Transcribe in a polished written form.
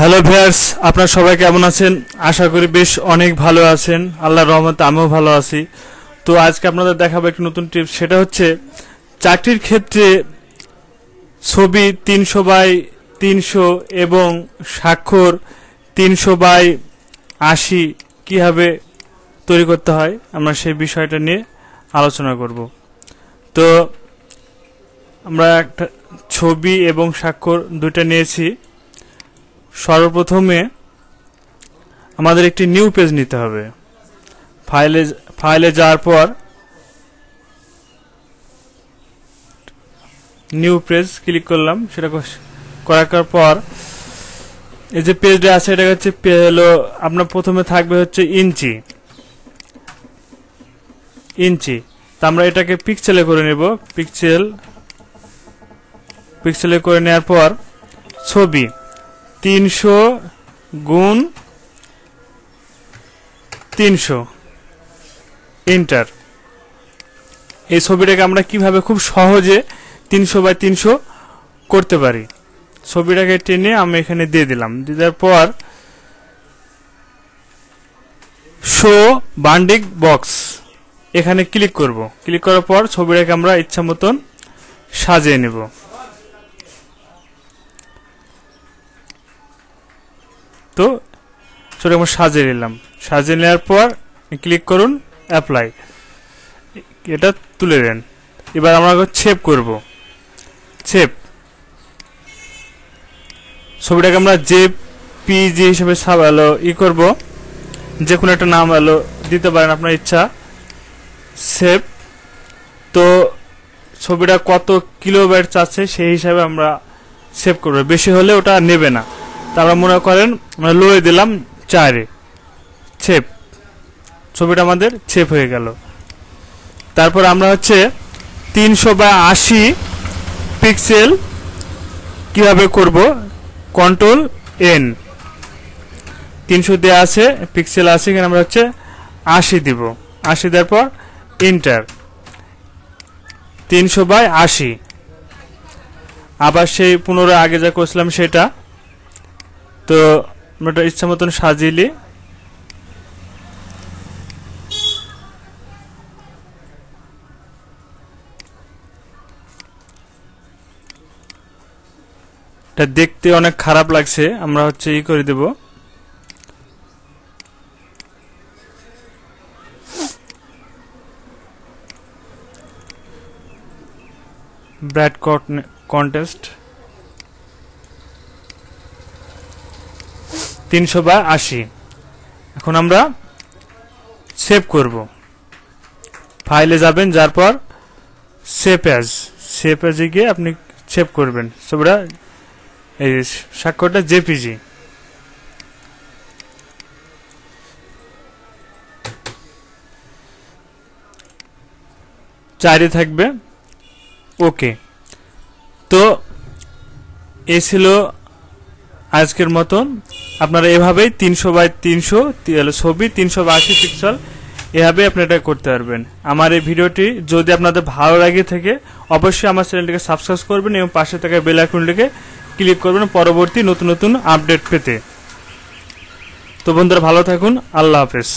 Hello viewers, আপনারা সবাই কেমন আছেন? আশা করি বেশ অনেক ভালো আছেন। আল্লাহর রহমতে আমিও ভালো আছি। তো আজকে আপনাদের দেখাবো একটা নতুন টিপস। সেটা হচ্ছে চাকরির ক্ষেত্রে ছবি 300x300 এবং স্বাক্ষর 300x80 কিভাবে তৈরি করতে হয়, আমরা সেই বিষয়টা নিয়ে আলোচনা করব। তো আমরা একটা ছবি এবং স্বাক্ষর দুইটা নিয়েছি। সর্বপ্রথমে আমাদের একটি নিউ পেজ নিতে হবে। ফাইলে যাওয়ার পর নিউ পেজ ক্লিক করলাম। সেটা করার পর এই যে পেজটা আছে এটা হচ্ছে হলো আপনার প্রথমে থাকবে হচ্ছে ইঞ্চি। তা আমরা এটাকে পিক্সেলে করে নেব। পিক্সেলে করে নেওয়ার পর ছবি 300x300 এন্টার। এই ছবিটাকে আমরা কিভাবে খুব সহজে 300x300 করতে পারি, ছবিটাকে টেনে আমি এখানে দিয়ে দিলাম। দেওয়ার পর শো বান্ডিং বক্স এখানে ক্লিক করব। ক্লিক করার পর ছবিটাকে আমরা ইচ্ছা মতন সাজিয়ে নেব। তো সেটা আমরা সাজিয়ে নিলাম। সাজিয়ে নেওয়ার পর ক্লিক করুন অ্যাপ্লাই, এটা তুলে দেন। এবার আমরা সেভ করব। ছবিটাকে আমরা জেপিজি হিসেবে করব। যে কোনো একটা নাম দিতে পারেন আপনার ইচ্ছা। সেভ। তো ছবিটা কত কিলোবাইট চাচ্ছে সেই হিসাবে আমরা সেভ করব। বেশি হলে ওটা নেবে না। তারপর মনে করেন আমরা লোয়ে দিলাম 4-এ। সেভ। ছবিটা আমাদের সেভ হয়ে গেল। তারপর আমরা হচ্ছে 300x80 পিক্সেল কিভাবে করব, কন্ট্রোল N। 300 দেওয়া আছে, পিক্সেল আছে, এখানে আমরা হচ্ছে 80 দিব। 80 দেওয়ার পর এন্টার। 300x80 আবার সেই পুনরায় আগে যা করছিলাম সেটা। তো আমরা ইচ্ছা মতন সাজিয়ে 'টা দেখতে অনেক খারাপ লাগছে, আমরা হচ্ছে করে দেব। Brad contest 300x80। এখন আমরা সেভ করব। ফাইলে যাবেন, যার পর সেভ অ্যাজে গিয়ে আপনি সেভ করবেন। ছবিটা এই স্বাক্ষরটা জেপিজি। চাইরে থাকবে ওকে। তো এই ছিল আজকের মতন। আপনারা এভাবেই 300x300 ছবি 300x80 পিক্সেল এভাবে আপনি এটা করতে পারবেন। আমার এই ভিডিওটি যদি আপনাদের ভালো লাগে থাকে অবশ্যই আমার চ্যানেলটিকে সাবস্ক্রাইব করবেন এবং পাশে থাকা বেল আইকনটিকে ক্লিক করবেন পরবর্তী নতুন আপডেট পেতে। তো বন্ধুরা ভালো থাকুন, আল্লাহ হাফেজ।